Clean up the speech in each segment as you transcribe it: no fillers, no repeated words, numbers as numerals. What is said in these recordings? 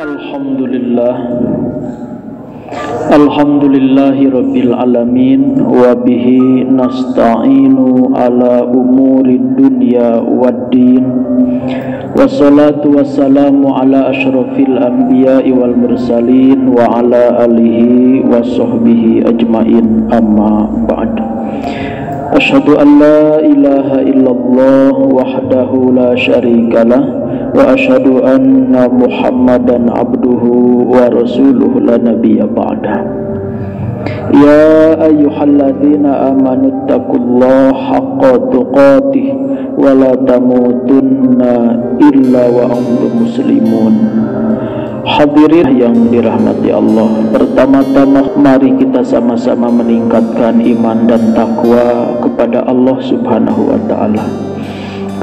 Alhamdulillah, Alhamdulillahi Rabbil Alamin, wa bihi nasta'inu ala umuri dunya waddin, wassalatu wassalamu ala ashrafil anbiya'i wal mursalin wa ala alihi wa sahbihi ajmain, amma ba'd. Asyhadu an la ilaha illallah wahdahu la syarikalah wa asyhadu anna Muhammadan abduhu wa rasuluhu la nabiyya ba'da. Ya ayyuhalladzina amanu taqullaha haqqa tuqatih wa la tamutunna illa wa antum muslimun. Hadirin yang dirahmati Allah, pertama-tama mari kita sama-sama meningkatkan iman dan takwa kepada Allah Subhanahu wa taala.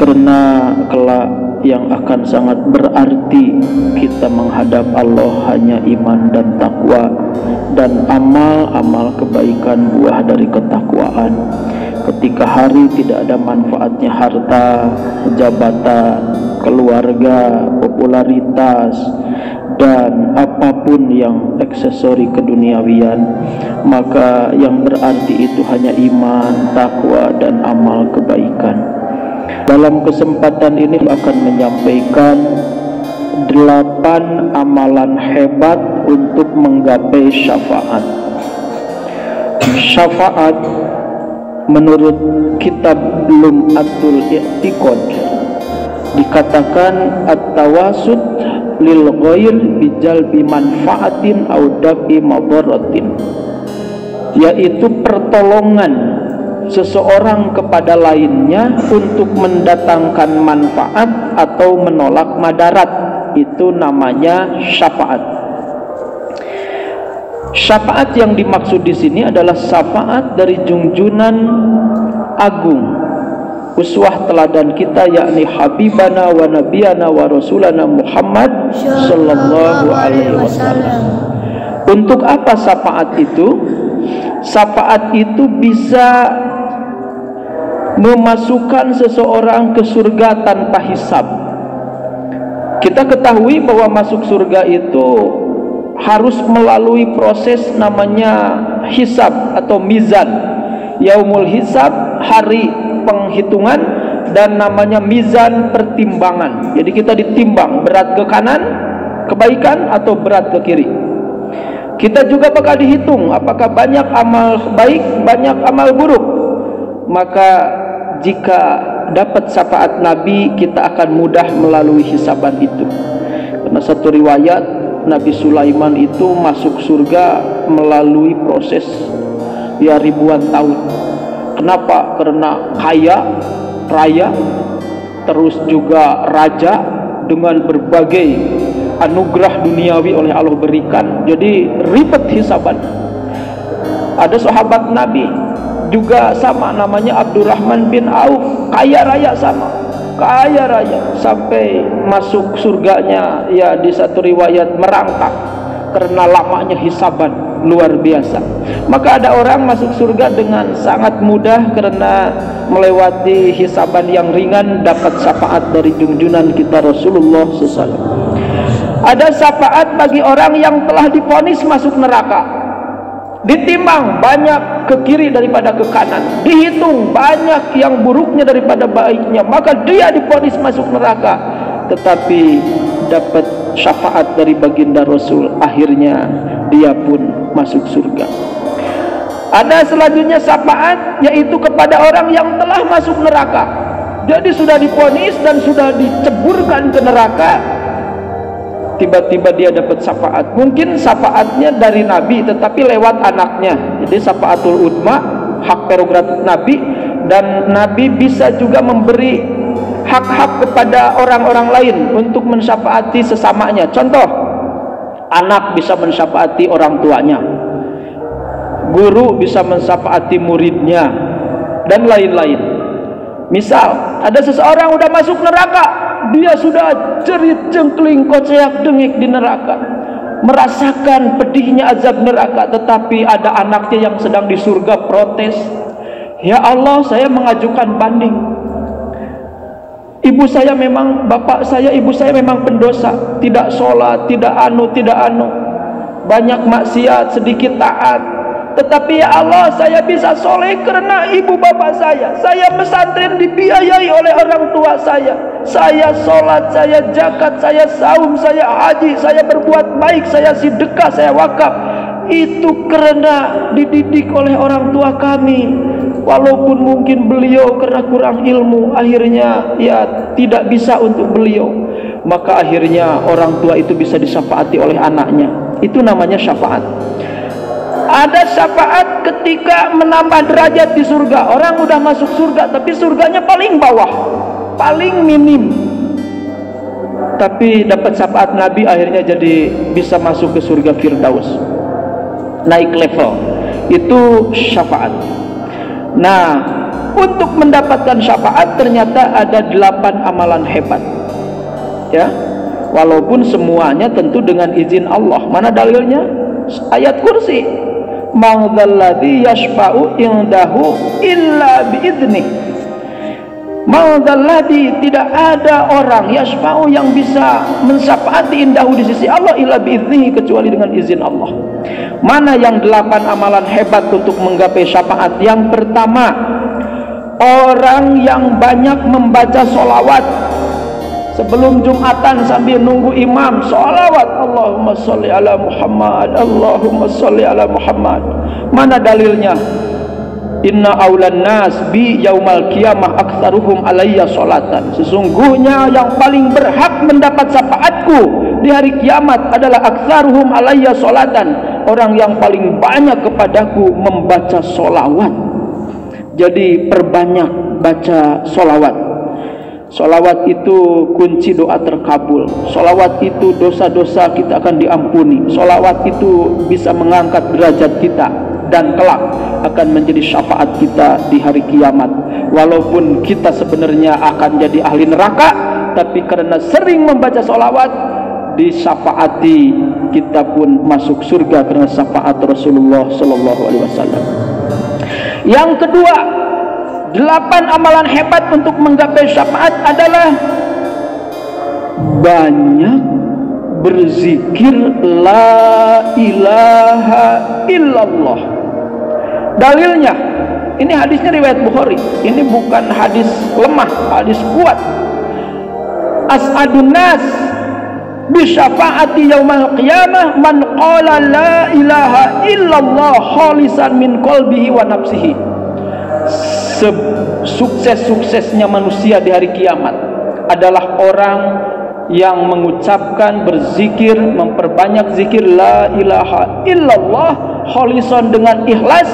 Karena kelak yang akan sangat berarti kita menghadap Allah hanya iman dan takwa dan amal-amal kebaikan buah dari ketakwaan. Ketika hari tidak ada manfaatnya harta, jabatan, keluarga, popularitas, dan apapun yang aksesori keduniawian, maka yang berarti itu hanya iman, takwa, dan amal kebaikan. Dalam kesempatan ini akan menyampaikan 8 amalan hebat untuk menggapai syafaat. Syafaat menurut kitab Lum'atul I'tiqad dikatakan at-tawasud lil ghair bijalbi manfaatin aw dafi madaratin, yaitu pertolongan seseorang kepada lainnya untuk mendatangkan manfaat atau menolak madarat. Itu namanya syafaat. Syafaat yang dimaksud di sini adalah syafaat dari junjunan agung, uswah teladan kita, yakni habibana wa nabiyana wa rasulana Muhammad sallallahu alaihi wasallam. Untuk apa syafaat itu? Syafaat itu bisa memasukkan seseorang ke surga tanpa hisab. Kita ketahui bahwa masuk surga itu harus melalui proses namanya hisab atau mizan. Yaumul hisab, hari penghitungan, dan namanya mizan, pertimbangan. Jadi kita ditimbang berat ke kanan kebaikan atau berat ke kiri. Kita juga bakal dihitung apakah banyak amal baik, banyak amal buruk. Maka jika dapat syafaat Nabi, kita akan mudah melalui hisaban itu. Karena satu riwayat, Nabi Sulaiman itu masuk surga melalui proses ribuan tahun. Kenapa? Karena kaya raya, terus juga raja dengan berbagai anugerah duniawi oleh Allah berikan. Jadi ribet hisaban. Ada sahabat Nabi juga sama, namanya Abdurrahman bin Auf, kaya raya sama, kaya raya, sampai masuk surganya ya di satu riwayat merangkak karena lamanya hisaban luar biasa. Maka ada orang masuk surga dengan sangat mudah karena melewati hisaban yang ringan, dapat syafaat dari junjunan kita Rasulullah SAW. Ada syafaat bagi orang yang telah divonis masuk neraka, ditimbang banyak ke kiri daripada ke kanan, dihitung banyak yang buruknya daripada baiknya, maka dia divonis masuk neraka, tetapi dapat syafaat dari baginda Rasul, akhirnya dia pun masuk surga. Ada selanjutnya syafaat, yaitu kepada orang yang telah masuk neraka. Jadi sudah divonis dan sudah diceburkan ke neraka, tiba-tiba dia dapat syafaat. Mungkin syafaatnya dari Nabi tetapi lewat anaknya. Jadi syafaatul udma, hak prerogatif Nabi, dan Nabi bisa juga memberi hak-hak kepada orang-orang lain untuk mensyafaati sesamanya. Contoh, anak bisa mensyafaati orang tuanya, guru bisa mensyafaati muridnya, dan lain-lain. Misal ada seseorang udah masuk neraka, dia sudah jerit jengkling koceak dengik di neraka, merasakan pedihnya azab neraka, tetapi ada anaknya yang sedang di surga protes, "Ya Allah, saya mengajukan banding. ibu saya memang, bapak saya, ibu saya memang pendosa, tidak sholat, tidak anu, banyak maksiat, sedikit taat. Tetapi ya Allah, saya bisa soleh karena ibu bapak saya. Saya pesantren dibiayai oleh orang tua saya. Saya sholat, saya zakat, saya saum, saya haji, saya berbuat baik, saya sedekah, saya wakaf. Itu karena dididik oleh orang tua kami. Walaupun mungkin beliau karena kurang ilmu, akhirnya ya tidak bisa untuk beliau, maka akhirnya orang tua itu bisa disyafaati oleh anaknya. Itu namanya syafaat. Ada syafaat ketika menambah derajat di surga. Orang udah masuk surga tapi surganya paling bawah, paling minim, tapi dapat syafaat Nabi, akhirnya jadi bisa masuk ke surga Firdaus, naik level. Itu syafaat. Nah, untuk mendapatkan syafaat ternyata ada 8 amalan hebat, ya. Walaupun semuanya tentu dengan izin Allah. Mana dalilnya? Ayat kursi. Man dzalladzi yashfa'u indahu illa biidznih. Man dzalladzi, tidak ada orang yashfa'u yang bisa mensyafaati indahu di sisi Allah illa biidznih, kecuali dengan izin Allah. Mana yang 8 amalan hebat untuk menggapai syafaat? Yang pertama, orang yang banyak membaca sholawat sebelum Jumatan sambil nunggu imam. Sholawat, Allahumma sholli ala Muhammad, Allahumma sholli ala Muhammad. Mana dalilnya? Inna awlan nas bi yaumal qiyamah aktsaruhum alayya sholatan. Sesungguhnya yang paling berhak mendapat syafaatku di hari kiamat adalah aktsaruhum alayya sholatan, orang yang paling banyak kepadaku membaca sholawat. Jadi perbanyak baca sholawat. Sholawat itu kunci doa terkabul. Sholawat itu dosa-dosa kita akan diampuni. Sholawat itu bisa mengangkat derajat kita dan kelak akan menjadi syafaat kita di hari kiamat. Walaupun kita sebenarnya akan jadi ahli neraka, tapi karena sering membaca sholawat, disyafaati, kita pun masuk surga karena syafaat Rasulullah Sallallahu Alaihi Wasallam. Yang kedua, 8 amalan hebat untuk menggapai syafaat adalah banyak berzikir la ilaha illallah. Dalilnya, ini hadisnya riwayat Bukhari. Ini bukan hadis lemah, hadis kuat. As'adun nas bisyafaati yaumal qiyamah man qala la ilaha illallah khalisan min qalbihi wa nafsihi. Sukses-suksesnya manusia di hari kiamat adalah orang yang mengucapkan, berzikir, memperbanyak zikir la ilaha illallah khalisan, dengan ikhlas,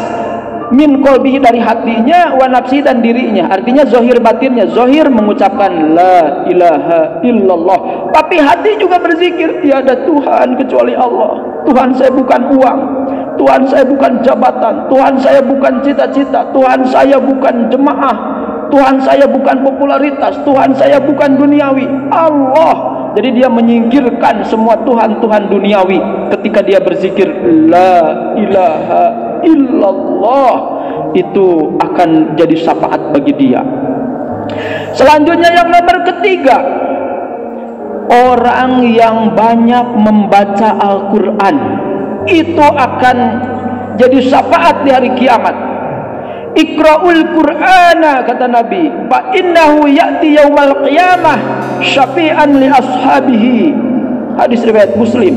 min qalbihi, dari hatinya, wa nafsi, dan dirinya. Artinya zahir batinnya. Zahir mengucapkan la ilaha illallah, tapi hati juga berzikir, tiada Tuhan kecuali Allah. Tuhan saya bukan uang, Tuhan saya bukan jabatan, Tuhan saya bukan cita-cita, Tuhan saya bukan jemaah, Tuhan saya bukan popularitas, Tuhan saya bukan duniawi, Allah. Jadi dia menyingkirkan semua Tuhan-Tuhan duniawi ketika dia berzikir la ilaha illallah. Itu akan jadi syafaat bagi dia. Selanjutnya yang nomor ketiga, orang yang banyak membaca Al-Quran, itu akan jadi syafaat di hari kiamat. Iqra'ul Qur'ana, kata Nabi, fa innahu ya'ti yaumal qiyamah syafi'an li ashabihi. Hadis riwayat Muslim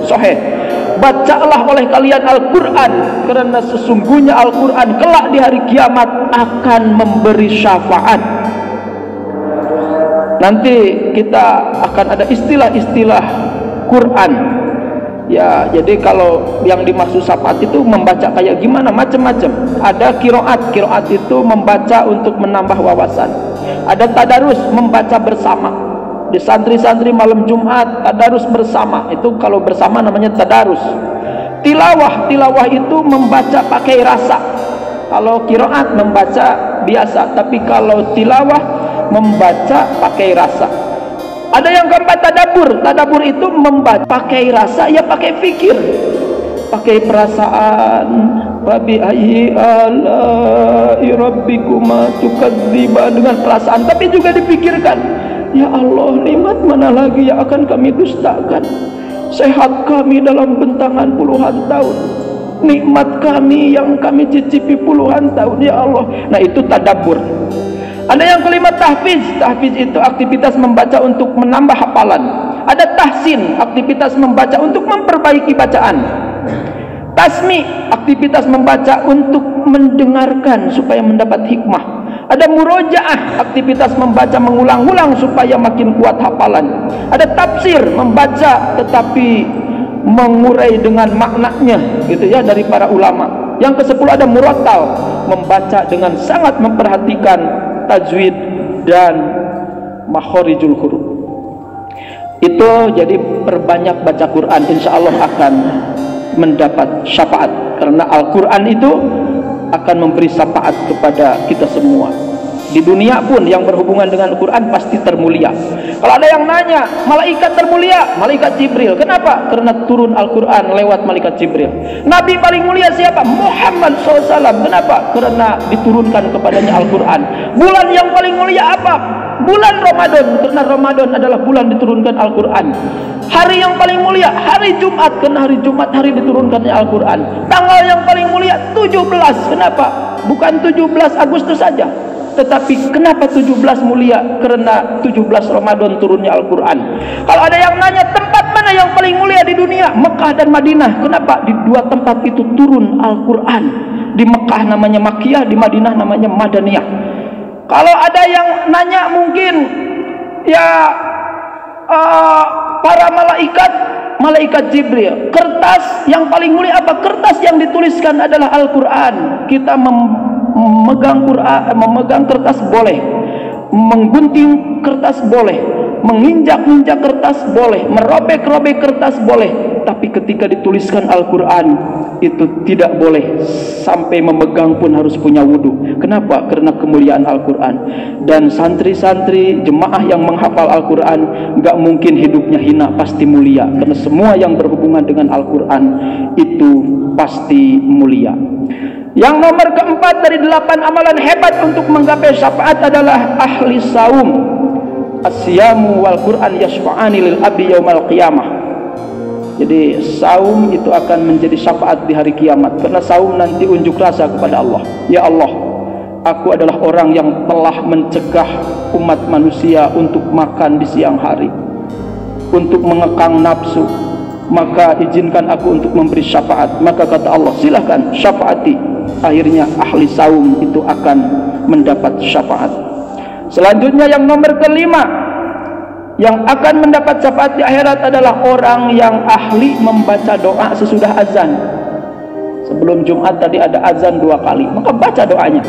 sahih. Bacalah oleh kalian Al-Quran, karena sesungguhnya Al-Quran kelak di hari kiamat akan memberi syafaat. Nanti kita akan ada istilah-istilah Quran, ya. Jadi kalau yang dimaksud syafaat itu membaca kayak gimana, macam-macam. Ada kiroat itu membaca untuk menambah wawasan. Ada tadarus, membaca bersama. Di santri-santri malam Jumat tadarus bersama, itu kalau bersama namanya tadarus. Tilawah itu membaca pakai rasa. Kalau kiroat membaca biasa, tapi kalau tilawah membaca pakai rasa. Ada yang keempat, tadabur itu membaca pakai rasa, ya pakai fikir, pakai perasaan, Fabi ayyi ala'i rabbikuma tukadziban, dengan perasaan, tapi juga dipikirkan, ya Allah, nikmat mana lagi yang akan kami dustakan? Sehat kami dalam bentangan puluhan tahun, nikmat kami yang kami cicipi puluhan tahun, ya Allah. Nah, itu tadabbur. Ada yang kelima, tahfiz. Tahfiz itu aktivitas membaca untuk menambah hafalan. Ada tahsin, aktivitas membaca untuk memperbaiki bacaan. Tasmi, aktivitas membaca untuk mendengarkan supaya mendapat hikmah. Ada murojaah, aktivitas membaca mengulang-ulang supaya makin kuat hafalan. Ada tafsir, membaca tetapi mengurai dengan maknanya, gitu ya, dari para ulama. Yang ke-10 ada murattal, membaca dengan sangat memperhatikan tajwid dan makhorijul huruf. Itu jadi perbanyak baca Quran, insya Allah akan mendapat syafaat, karena Al-Quran itu akan memberi syafaat kepada kita semua. Di dunia pun yang berhubungan dengan Al-Quran pasti termulia. Kalau ada yang nanya, malaikat termulia, malaikat Jibril. Kenapa? Karena turun Al-Quran lewat malaikat Jibril. Nabi paling mulia siapa? Muhammad SAW. Kenapa? Karena diturunkan kepadanya Al-Quran. Bulan yang paling mulia apa? Bulan Ramadan, karena Ramadan adalah bulan diturunkan Al-Quran. Hari yang paling mulia, hari Jumat, karena hari Jumat hari diturunkannya Al-Quran. Tanggal yang paling mulia 17. Kenapa? Bukan 17 Agustus saja, tetapi kenapa 17 mulia? Karena 17 Ramadan turunnya Al-Quran. Kalau ada yang nanya tempat mana yang paling mulia di dunia, Mekah dan Madinah. Kenapa? Di dua tempat itu turun Al-Quran. Di Mekah namanya Makkiyah, di Madinah namanya Madaniyah. Kalau ada yang nanya mungkin ya para malaikat Jibril, kertas yang paling mulia apa? Kertas yang dituliskan adalah Al-Quran. Kita memegang kertas boleh, menggunting kertas boleh, menginjak-injak kertas boleh, merobek-robek kertas boleh, tapi ketika dituliskan Al-Quran itu tidak boleh. Sampai memegang pun harus punya wudhu. Kenapa? Karena kemuliaan Al-Quran. Dan santri-santri jemaah yang menghafal Al-Quran gak mungkin hidupnya hina, pasti mulia, karena semua yang berhubungan dengan Al-Quran itu pasti mulia. Yang nomor keempat dari 8 amalan hebat untuk menggapai syafaat adalah ahli saum. Asyamu wal Quran yashfa'ani lil abdi yaumal qiyamah. Jadi saum itu akan menjadi syafaat di hari kiamat, karena saum nanti unjuk rasa kepada Allah. Ya Allah, aku adalah orang yang telah mencegah umat manusia untuk makan di siang hari, untuk mengekang nafsu, maka izinkan aku untuk memberi syafaat. Maka kata Allah, silahkan syafaati. Akhirnya ahli saum itu akan mendapat syafaat. Selanjutnya yang nomor kelima, yang akan mendapat syafaat di akhirat adalah orang yang ahli membaca doa sesudah azan. Sebelum Jumat tadi ada azan 2 kali, maka baca doanya.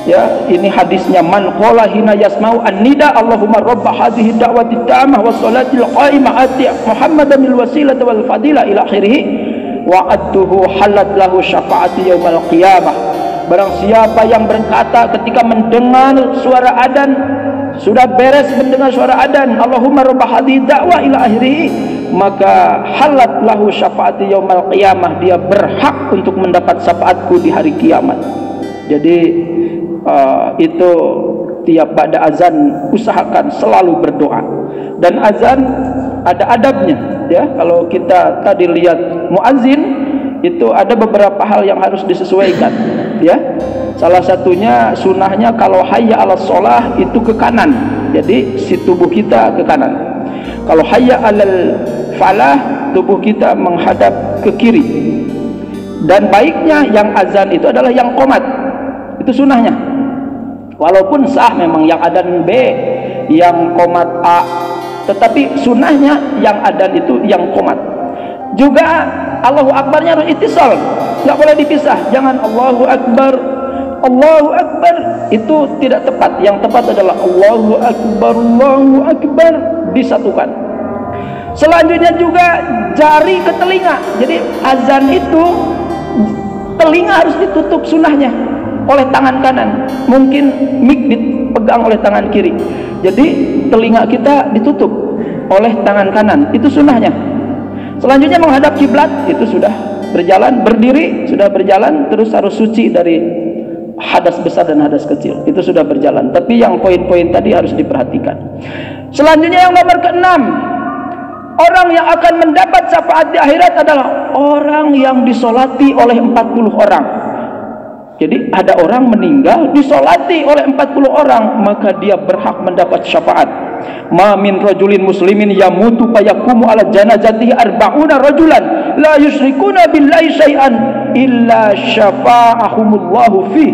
Ya, ini hadisnya, man qala hina yasma'u an-nida Allahumma rabb hadhihi da'wati tammah was salatil qa'imah ati Muhammadan bil wasilati wal fadilah ila akhirih wa adtuhu halat lahu syafaati yaumal qiyamah. Barang siapa yang berkata ketika mendengar suara adzan, sudah beres mendengar suara adzan, Allahumma rabb hadhihi da'wah ila akhirih, maka halat lahu syafaati yaumal qiyamah, dia berhak untuk mendapat syafaatku di hari kiamat. Jadi itu tiap pada azan usahakan selalu berdoa. Dan azan ada adabnya, ya. Kalau kita tadi lihat muazin itu ada beberapa hal yang harus disesuaikan, ya. Salah satunya sunnahnya kalau hayya 'alas sholah itu ke kanan, jadi si tubuh kita ke kanan. Kalau hayya 'alal falah, tubuh kita menghadap ke kiri. Dan baiknya yang azan itu adalah yang qomat, itu sunnahnya. Walaupun sah memang yang adzan B, yang qomat A, tetapi sunnahnya yang adzan itu yang qomat. Juga Allahu Akbarnya harus ittisal, nggak boleh dipisah. Jangan Allahu Akbar, Allahu Akbar, itu tidak tepat. Yang tepat adalah Allahu Akbar, disatukan. Selanjutnya juga jari ke telinga. Jadi azan itu telinga harus ditutup sunnahnya oleh tangan kanan, mungkin mic dipegang oleh tangan kiri, jadi telinga kita ditutup oleh tangan kanan, itu sunnahnya. Selanjutnya menghadap kiblat, itu sudah berjalan, berdiri sudah berjalan, terus harus suci dari hadas besar dan hadas kecil, itu sudah berjalan. Tapi yang poin-poin tadi harus diperhatikan. Selanjutnya yang nomor keenam, orang yang akan mendapat syafaat di akhirat adalah orang yang disolati oleh 40 orang. Jadi ada orang meninggal disolati oleh 40 orang, maka dia berhak mendapat syafaat. Ma min rajulin muslimin yamutu fayaqumu ala janazatihi arba'una rajulan la yusyrikuna billahi syai'an illa syafa'ahumullahu fi.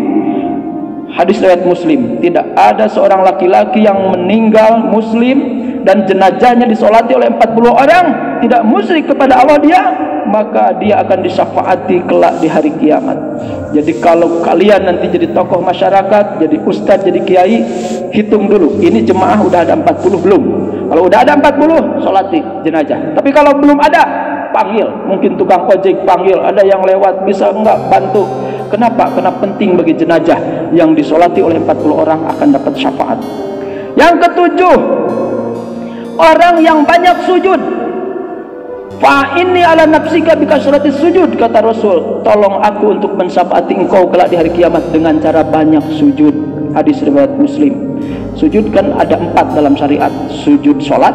Hadis riwayat Muslim. Tidak ada seorang laki-laki yang meninggal muslim dan jenazahnya disolati oleh 40 orang, tidak musyrik kepada Allah dia, maka dia akan disyafaati kelak di hari kiamat. Jadi kalau kalian nanti jadi tokoh masyarakat, jadi ustadz, jadi kiai, hitung dulu, ini jemaah udah ada 40 belum? Kalau udah ada 40, solati jenazah. Tapi kalau belum ada, panggil, mungkin tukang ojek panggil, ada yang lewat bisa enggak bantu. Kenapa? Karena penting bagi jenazah yang disolati oleh 40 orang akan dapat syafaat. Yang ketujuh, orang yang banyak sujud. Fa inni ala nafsika bikasrati sujud, kata Rasul, tolong aku untuk mensyafaati engkau kelak di hari kiamat dengan cara banyak sujud. Hadis riwayat Muslim. Sujud kan ada 4 dalam syariat. Sujud sholat,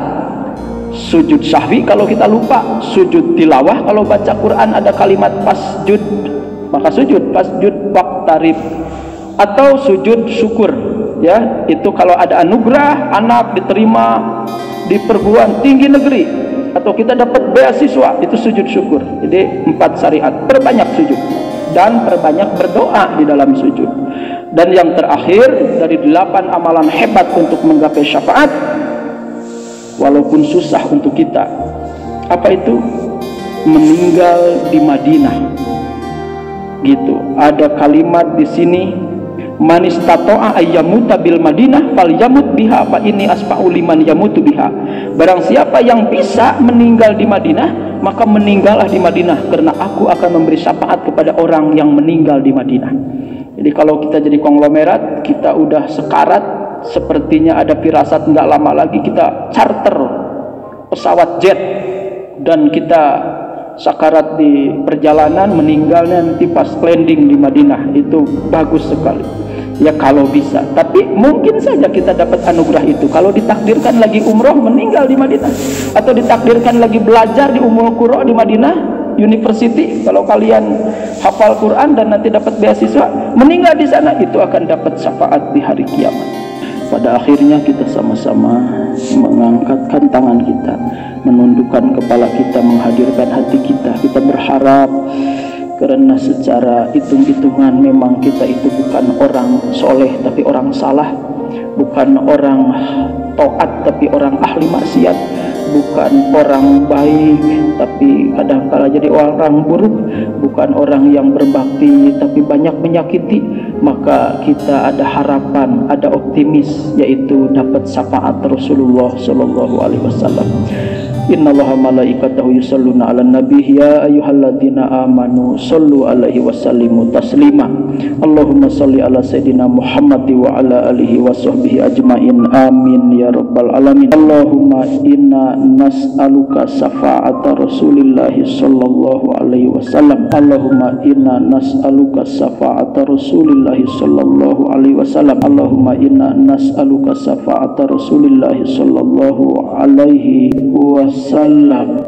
sujud sahwi kalau kita lupa, sujud tilawah kalau baca Quran ada kalimat pasjud, maka sujud pasjud waqtarib, atau sujud syukur, ya, itu kalau ada anugerah anak diterima di perguruan tinggi negeri atau kita dapat beasiswa, itu sujud syukur. Jadi 4 syariat, perbanyak sujud dan perbanyak berdoa di dalam sujud. Dan yang terakhir dari 8 amalan hebat untuk menggapai syafaat walaupun susah untuk kita, apa itu? Meninggal di Madinah. Gitu. Ada kalimat di sini, man istata'a ayyamuta bil Madinah falyamut biha fa inni asfa'u liman yamutu biha. Barang siapa yang bisa meninggal di Madinah, maka meninggallah di Madinah, karena aku akan memberi syafaat kepada orang yang meninggal di Madinah. Jadi kalau kita jadi konglomerat, kita udah sekarat, sepertinya ada firasat nggak lama lagi kita charter pesawat jet dan kita sakarat di perjalanan, meninggalnya nanti pas landing di Madinah, itu bagus sekali. Ya kalau bisa, tapi mungkin saja kita dapat anugerah itu kalau ditakdirkan lagi umroh meninggal di Madinah, atau ditakdirkan lagi belajar di Ummul Qura di Madinah University. Kalau kalian hafal Quran dan nanti dapat beasiswa, meninggal di sana, itu akan dapat syafaat di hari kiamat. Pada akhirnya kita sama-sama mengangkatkan tangan kita, menundukkan kepala kita, menghadirkan hati kita. Kita berharap, karena secara hitung-hitungan memang kita itu bukan orang soleh tapi orang salah, bukan orang taat tapi orang ahli maksiat, bukan orang baik tapi kadang-kala jadi orang buruk, bukan orang yang berbakti tapi banyak menyakiti. Maka kita ada harapan, ada optimis, yaitu dapat syafaat Rasulullah sallallahu alaihi wasallam. Innallaha malaikatahu yusholluna 'alan nabi ya ayyuhalladzina amanu shollu 'alaihi wasallimu taslima. Allahumma sholli 'ala sayidina Muhammad wa 'ala alihi washabbihi ajmain. Amin ya rabbal alamin. Allahumma inna nas'aluka syafa'ata Rasulillah sallallahu alaihi wasallam. Allahumma inna nas'aluka syafa'ata Rasulillah sallallahu alaihi wasallam. Allahumma inna nas'aluka syafa'ata Rasulillah sallallahu alaihi wasallam.